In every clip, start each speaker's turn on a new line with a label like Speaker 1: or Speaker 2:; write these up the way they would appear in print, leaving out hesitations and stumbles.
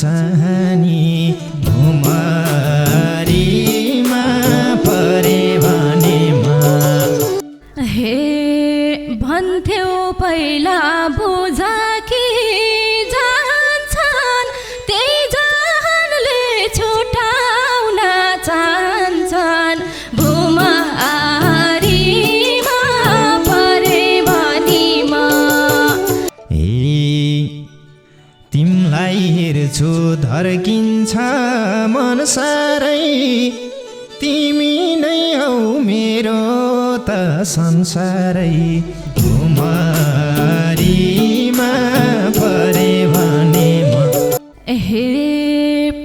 Speaker 1: चाहनी भुमरीमा परे भनेमा
Speaker 2: हे भन्थ्यौ पहिला बुझा कि जान्छन् त्यही जहानले छुटाउन चाहन्छन् भुमरीमा परे भनेमा
Speaker 1: तिमलाई हेर्छु धर्किन्छ मन सारै तिमी नै हौ मेरो त संसारै भुमरीमा परे भनेमा
Speaker 2: हे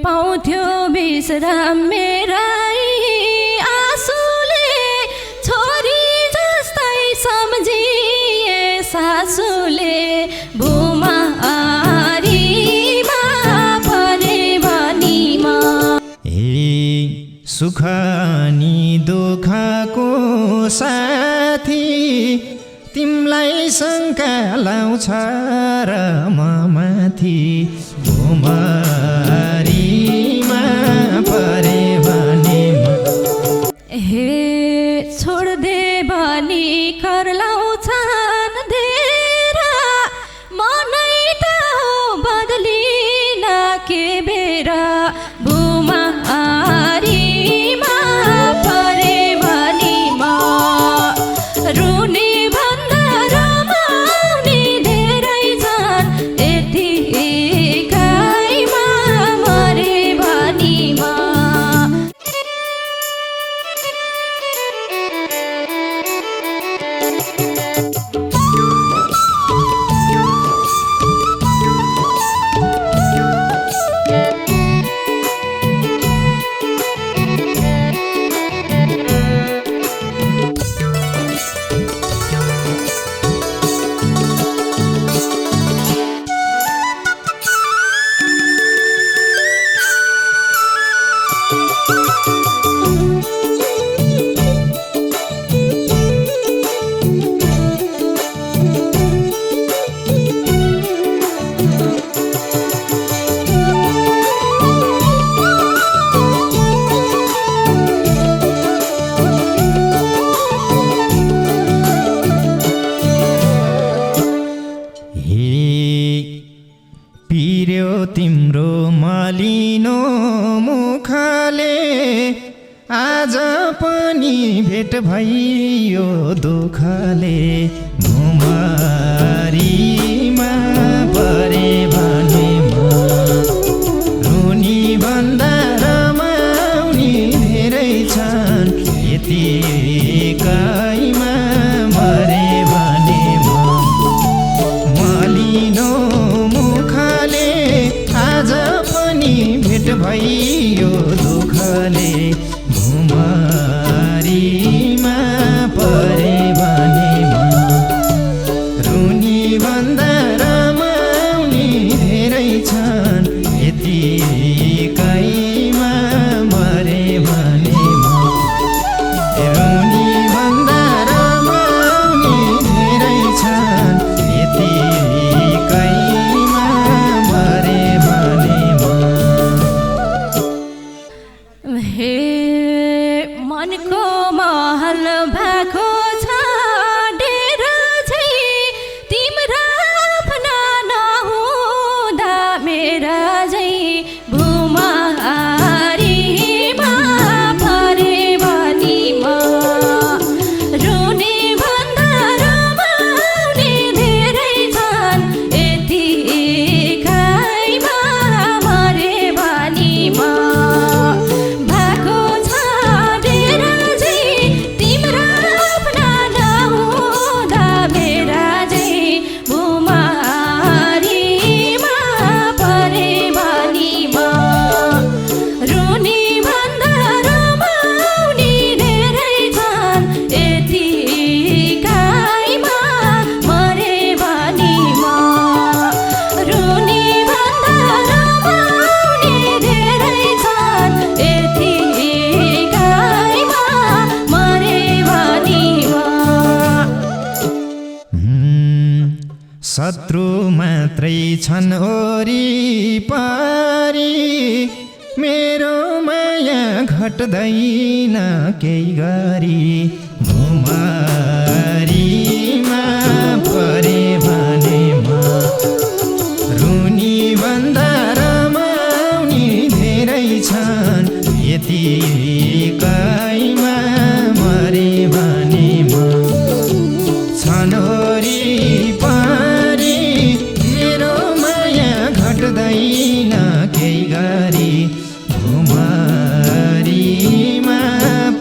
Speaker 2: पाउँथ्यो विश्राम मेरै आँसुले छोरी जस्तै सम्झिए सासुले भुमरीमा परे भनेमा
Speaker 1: सुख नि दुःखको साथी तिमलाई शङ्का लाउँछ र ममाथि भुमरीमा परे भनेमा
Speaker 2: हे छोड्दे भनी कर्लाउँछन् धेरा मनै त हो बदलिन के बेरा भुमरीमा परे भनेमा रुने भन्दा रमाउने धेरै छन् यतिकैमा मरे भनेमा
Speaker 1: पिर्यो तिम्रो मलिनो मुखले आज पनि भेट भइयो दुःखले भुमरीमा परे भनेमा रुनी भन्दा रमाउने धेरै छन् यतिकैमा मरे भनेमा मलिनो मुखले आज पनि भेट भइयो दुःखले भुमरीमा परे भनेमा रुनी भन्दा रमाउने धेरै छन् यतिकैमा मरे भनेमा रुनी भन्दा रमाउने धेरै छन् यतिकैमा मरे भनेमा
Speaker 2: हे मनको महल भएको छ डेरा झै तिम्रा आफ्ना नहुँदा मेरा झै भुमरीमा परे भनेमा रुने भन्दा रमाउने धेरै छन् यतिकैमा मरे भनेमा भएको छ डेरा झै तिम्रा आफ्ना नहुँदा मेरा झै भुमरीमा परे भनेमा रुने भन्दा रमाउने धेरै छन् यतिकैमा मरे भनेमा रुने भन्दा रमाउने धेरै छन् यतिकैमा मरे भनेमा
Speaker 1: शत्रुमा मात्रै छन् वरिपरि मेरो माया घट्दैन केही गरी भुमरीमा परे भने म रुनी भन्दा रमाउने धेरै छन् यतिकैमा मरे भने म छन् वरिपरि मेरो माया घट्दैन केही गरी भुमरीमा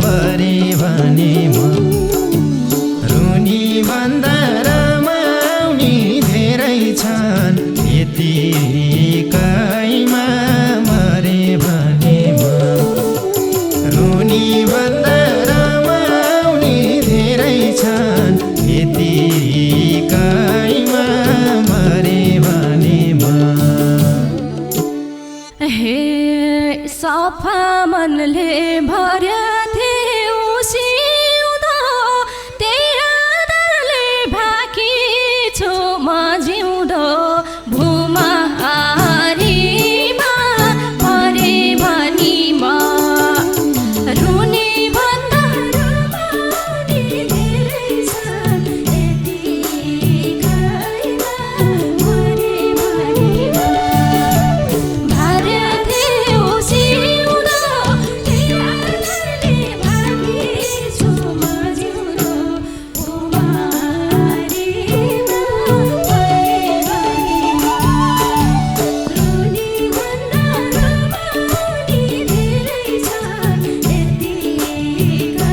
Speaker 1: परे भने म रुनी भन्दा रमाउने धेरै छन् यतिकैमा मरे भने म रुनी भन्दा रमाउने धेरै छन् यतिकैमा मरे भने म
Speaker 2: हे सफा मनले भर्या थियो सिउँदो त्यही आदरले भाकी छु म जिउँदो भुमरीमा परे भनी म रुनी भन्दा रमाउने धेरै छन् यतिकैमा मरे भनी म भर्या थियो सिउँदो त्यही आदरले भाकी छु म जिउँदो भुमरीमा परे भनी म रुनी भन्दा रमाउने धेरै छन् यतिकैमा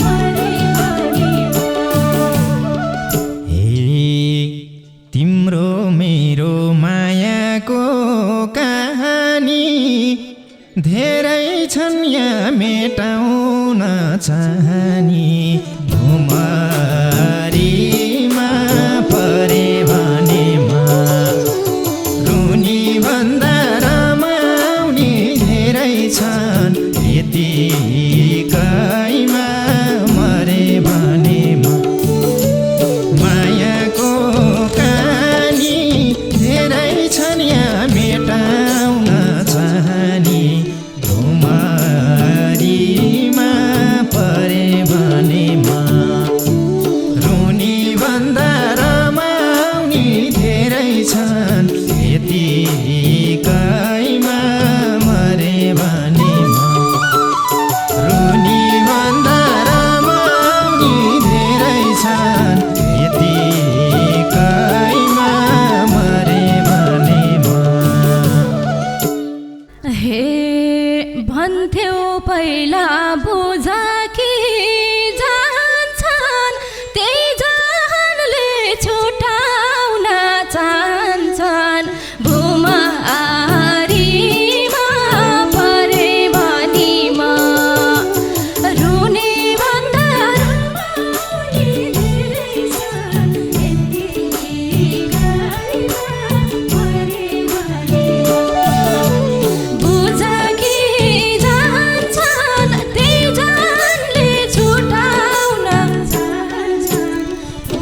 Speaker 2: मरे भनी
Speaker 1: हे तिम्रो मेरो मायाको कहानी धेरै छन् यहाँ मेटाउन चाहनी भुमरीमा परे भने म रुनी भन्दा रमाउने धेरै छन् यतिकैमा मरे भने म मायाको कहानी धेरै छन् यहाँ मेटाउन चाहनी भुमरीमा परे भने म रुनी भन्दा रमाउने धेरै छन् यतिकैमा मरे भने म रुनी भन्दा रमाउने धेरै छन् यतिकैमा मरे भने म
Speaker 2: हे भन्थ्यौ पहिला बुझा कि जान्छन् त्यही जहानले छुटाउन चाहन्छन् भुमरीमा परे भनी म रुनी भन्दा रमाउने धेरै छन् यतिकैमा मरे भनी बुझ कि जान्छन् त्यही जानले छुटाउन चाहन्छन्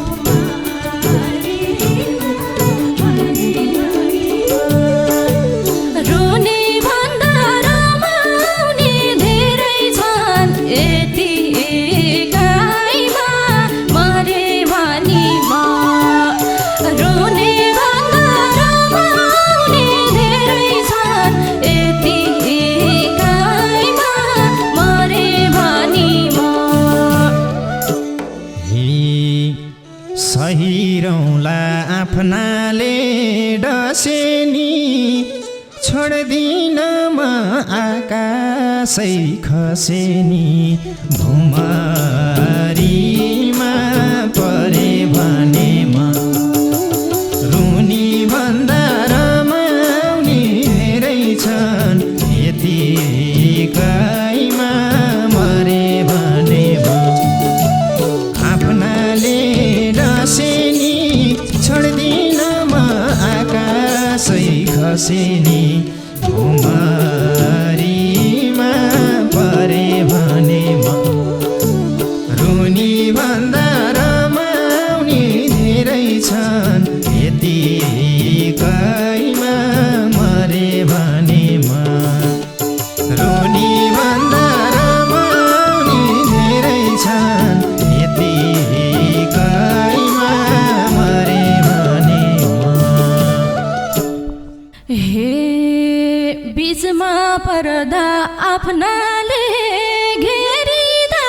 Speaker 2: भुमरीमा परे भनी रुनी भन्दा रमाउने धेरै छन् यतिकैमा मरे भनी म रुनी भन्दा रमाउने धेरै छन् यतिकैमा मरे भनी म
Speaker 1: हे सहिरौँला आफ्नाले डसेनी छोड्दिन म आकाशै खसेनी भुमरीमा परे भने म रुनी भन्दा रमाउने धेरै छन् यतिकैमा मरे भने म आफ्नाले डसेनी छोड्दिन म आकाशै खसेनी भुम भन्दा रमाउने धेरै छन् यतिकैमा मरे भने रुनी भन्दा रमाउने धेरै छन् यतिकैमा मरे भने
Speaker 2: हे बीचमा पर्दा आफ्नाले घेरिदा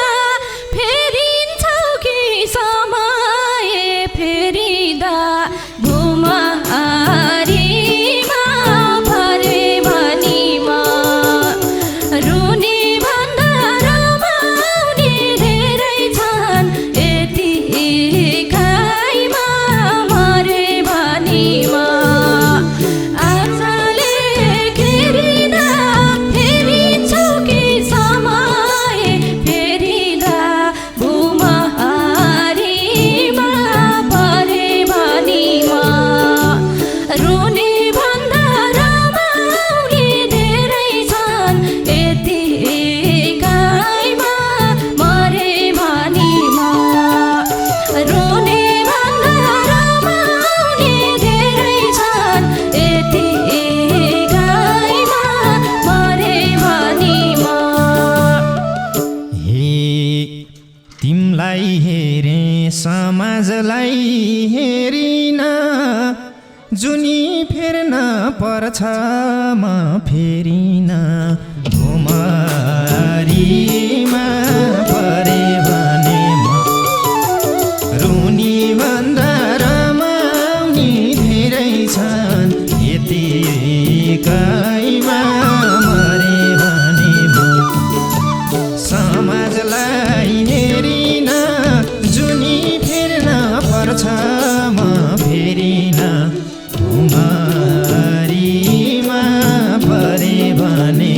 Speaker 2: फेरिन्छौ कि समय फेरिदा भुमारीमा परे भनीमा रुनी भन्दा रमाउने धेरै छन् यतिकैमा मरे भनीमा आशाले घेरिदा फेरिन्छौ कि समय फेरिदा भुमारीमा परे भनीमा रुनी भन्दा रमाउने धेरै छन् यतिकैमा मरे भनीमा रुनी भन्दा रमाउने धेरै छन् यतिकैमा मरे भनीमा
Speaker 1: हे तिमलाई हेरे समाजलाई हेरिन जुनी फेर्न पर्छ म फेरिन भुमारीमा परे भने रुनी भन्दा रमाउने धेरै छन् यतिकैमा मरे भने समाजलाई हेरिन जुनी फेर्न पर्छ म फेरिन भुमारीमा परे भने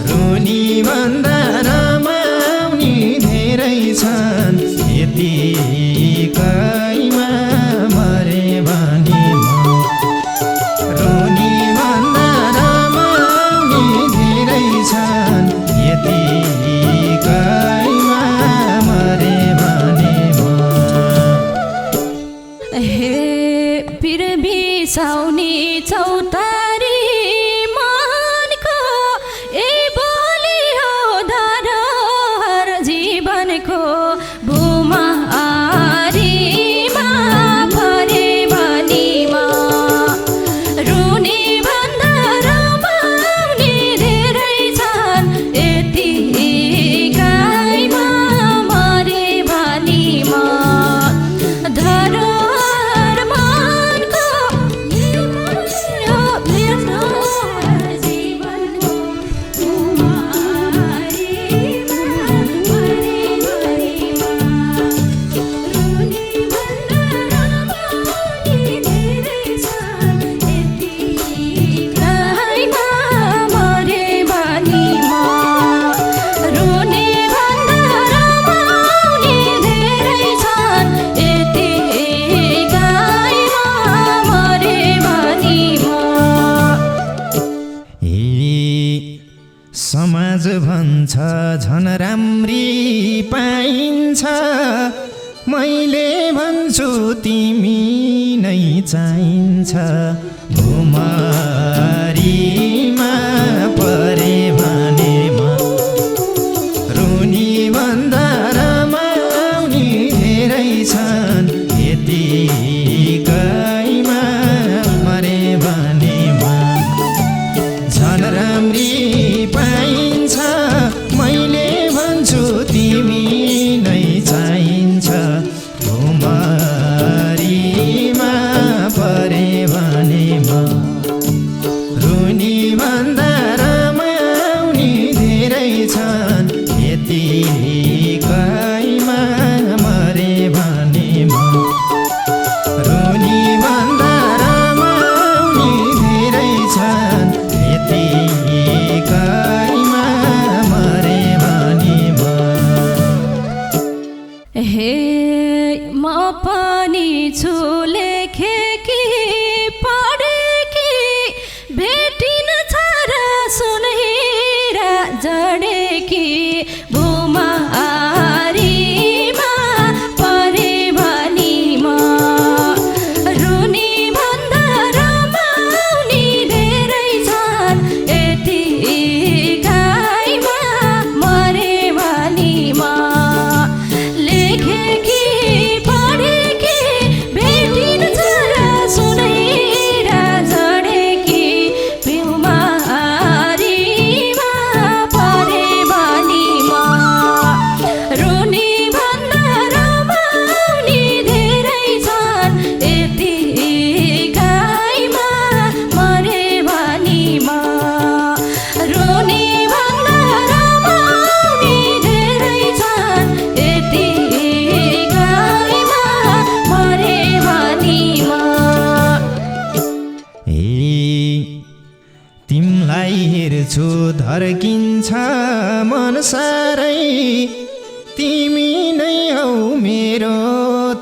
Speaker 1: रुनी भन्दा रमाउने धेरै छन् यतिकैमा मरे भने रुनी भन्दा रमाउने धेरै छन् यतिकैमा मरे भने
Speaker 2: हे पिर बिसाउने चौतारी मनको ए बोली हो धरोहर जीवनको भुमारीमा परे भनीमा रुनी भन्दा रमाउने धेरै छन् यतिकैमा मरे भनीमा धरोहर मनको जीवनको भुमारीमा परे भनीमा रुनी भन्दा रमाउने धेरै छन् यतिकैमा मरे भनीमा रुनी भन्दा रमाउने धेरै छन् यतिकैमा मरे भनीमा
Speaker 1: हे समाज भन्छ झन राम्री पाइन्छ मैले भन्छु तिमी नै चाहिन्छ भुमारीमा परे भने रुनी भन्दा रमाउने धेरै छन् यतिकैमा मरे भने झन राम्री पाइन्छ मैले भन्छु तिमी नै चाहिन्छ भुमारीमा परे भने रुनी भन्दा रमाउने धेरै छन् यतिकैमा मरे भने रुनी भन्दा रमाउने धेरै छन् यतिकैमा मरे भने
Speaker 2: हे म पनि छु लेखेकी पढेकी भेटिन छ र सुनहिरा जडेकी भुमारी लेखे कि पढे कि भेटिन्छ र सुनेर झडे कि बिमारीमा परे बानीमा रुनी भन्दा रमाउने धेरै छन् यतिकैमा मरे बानीमा रुनी भन्दा रमाउने धेरै छन् यतिकैमा मरे बानीमा
Speaker 1: ए तिमलाई हेर्छु धर्किन्छ मन सारै तिमी नै हौ मेरो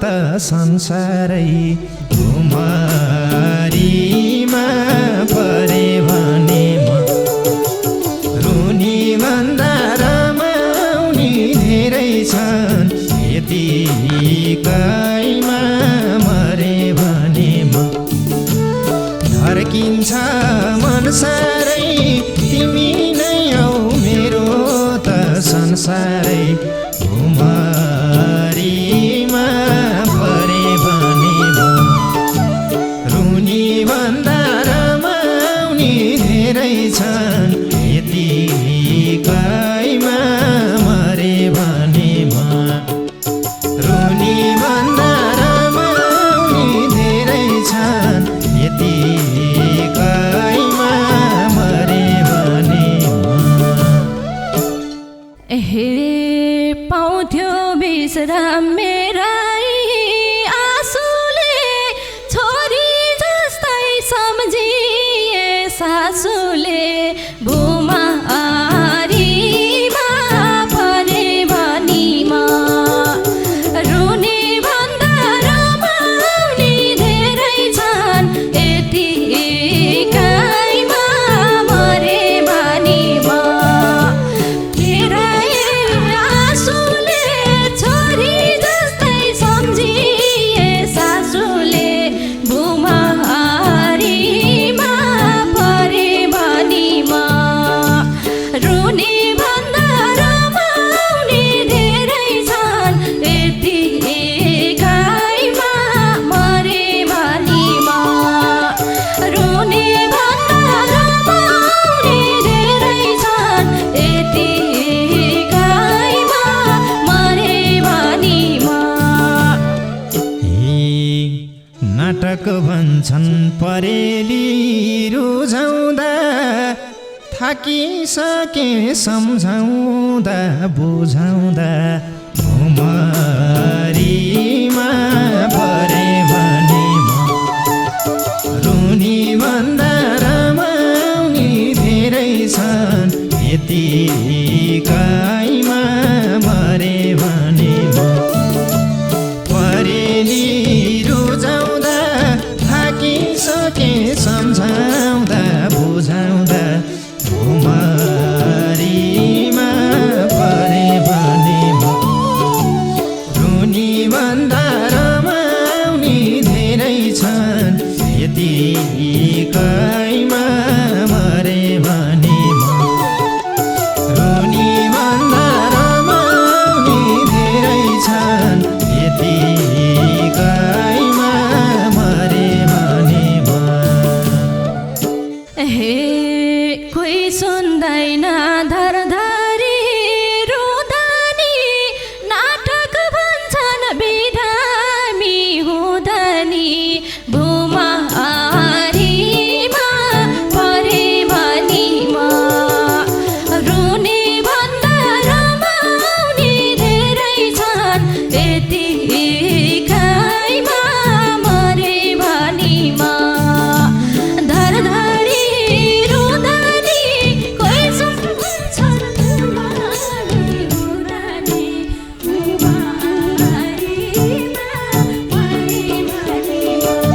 Speaker 1: त संसारै घुमारीमा परे भने म रुनी भन्दा रमाउने धेरै छन् यतिकैमा मरे भने म धर्किन्छ मन सारै तिमी नै हौ मेरो त संसारै घुमारीमा परे भने म रुनी भन्दा रमाउने धेरै छन् यतिकैमा मरे भने म रुनी भन्दा रमाउने धेरै छन् यतिकैमा मरे भने म
Speaker 2: हे पाउँथ्यो विश्राम मेरै आँसुले छोरी जस्तै सम्झिए सासुले भुमारीमा परे बानीमा रुनी भन्दा रमाउने धेरै छन् यतिकैमा मरे बानीमा तेरै आँसुले छोरी जस्तै सम्झिए सासुले भुमारीमा परे बानीमा रुनी भन्दा रमाउने धेरै छन् यतिकैमा मरे बानीमा रुनी भन्दा रमाउने धेरै छन् यतिकैमा मरे बानीमा
Speaker 1: ए नाटक भन्छन् परेली रुझाउँदा थाकिसके सम्झाउँदा बुझाउँदा घुमारीमा परे भने म रुनी भन्दा रमाउने धेरै छन् यतिकैमा मरे भने म परेली रुझाउँदा थाकिसके सम्झाउँदा बुझाउँदा घुमारीमा परे भने म रुनी भन्दा रमाउने धेरै छन् यतिकैमा मरे भने म रुनी भन्दा रमाउने धेरै छन् यतिकैमा मरे भने म
Speaker 2: हे कोही सुन्दैन धरधरी रुदनी नाटक भन्छन् बिरामी हुँदनी भुमारीमा परे बानीमा रुनी भन्दा रमाउने धेरै छन् यतिकैमा मरे बानीमा धरधरी रुदनी कोही सुन्छन् बिरामी हुँदनी भुमारीमा परे बानीमा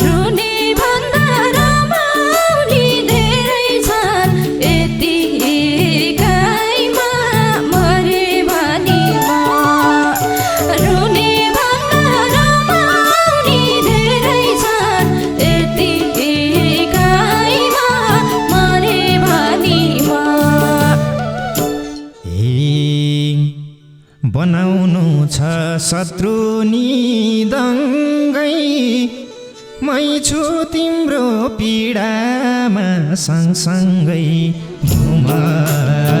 Speaker 2: रुनी भन्दा रमाउने धेरै छन् यतिकैमा मरे बानीमा
Speaker 1: आउनु छ शत्रु निदङ्गै मै छु तिम्रो पीडामा सँगसँगै भुमरीमा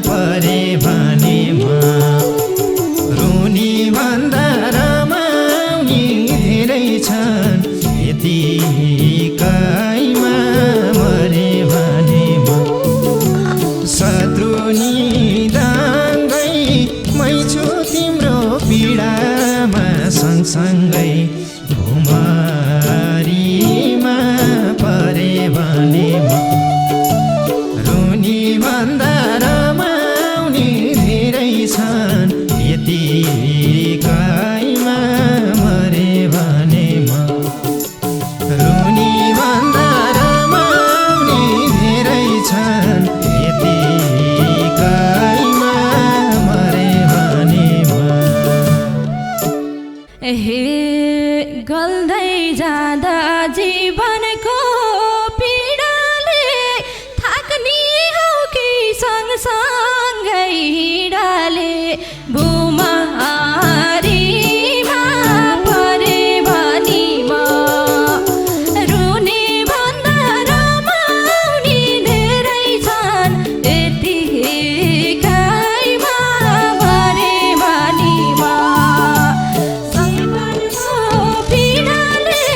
Speaker 1: परे भने म रुनी भन्दा रमाउने धेरै छन् यतिकैमा मरे भने म शत्रु निदङ्गै मै छु तिम्रो पीडामा सँगसँगै भुमरीमा परे भने म रुनी भन्दा रमाउने धेरै छन् यतिकैमा मरे भने म रुनी भन्दा रमाउने धेरै छन् यतिकैमा मरे भने म
Speaker 2: हे गल्दै जाँदा जीवनको पीडाले थाक्ने हो कि सँगसँगै हिँडाले भुमरीमा परे भने म रुने भन्दा रमाउने धेरै छन् यतिकैमा मरे भने म पीडाले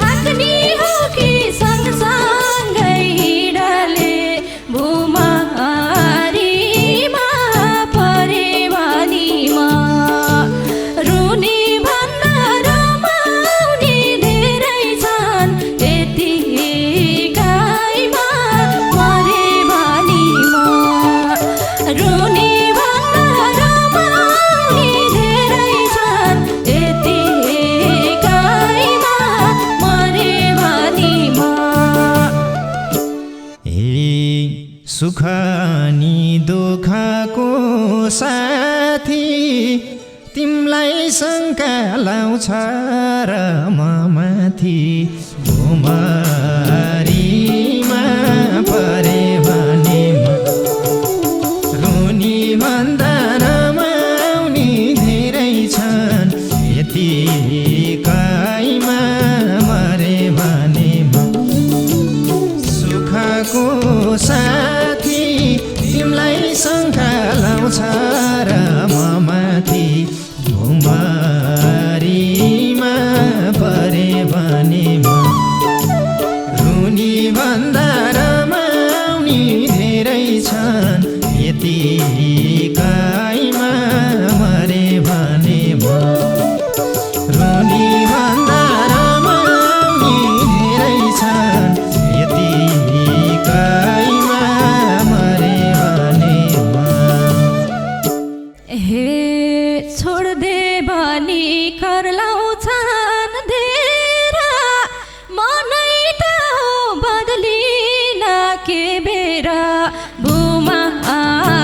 Speaker 2: थाक्ने हो कि सँगसँगै हिँडाले भुमरीमा परे भने म रुने भन्दा रमाउने धेरै छन् यतिकैमा मरे भने म रुने भन्दा रमाउने धेरै छन् यतिकैमा मरे भने म
Speaker 1: सुख नि दुःखको साथी तिमलाई शङ्का लाउँछ र म माथि भुमरीमा परे भने म रुनी भन्दा रमाउने धेरै छन् यतिकैमा मरे भने म सुखको साथी तिमलाई शङ्का लाउँछ र म माथि भुमरीमा परे भने म रुनी भन्दा रमाउने धेरै छन् यतिकैमा मरे भने म रुनी भन्दा रमाउने धेरै छन् यतिकैमा मरे भने म
Speaker 2: हे छोड्दे भनी कर लाउँछन् धेरा मनै त हो बदलिन के बेरा भुमरीमा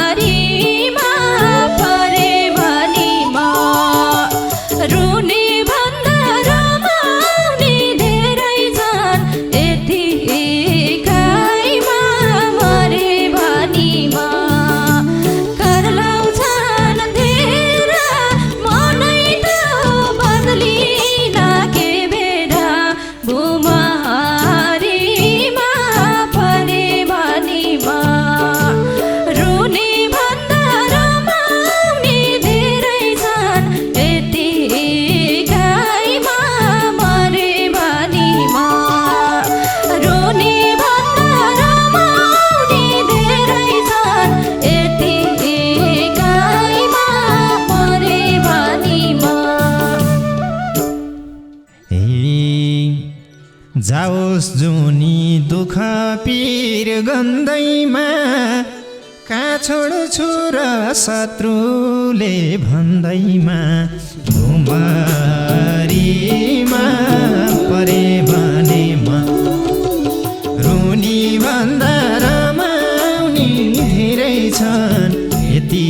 Speaker 2: परे भने म रुने भन्दा रमाउने धेरै छन् यतिकैमा मरे भने म कर लाउँछन् धेरा मनै त हो बदलिन के बेरा भुमरीमा परे भने म रुने भन्दा रमाउने धेरै छन् यतिकैमा मरे भने म रुने भन्दा रमाउने धेरै छन् यतिकैमा मरे भने म
Speaker 1: जाओस् जुनी दुःख पीर गन्दैमा कहाँ छोड्छु र शत्रुले भन्दैमा भुमरीमा परे भने म रुनी भन्दा रमाउने धेरै छन् यति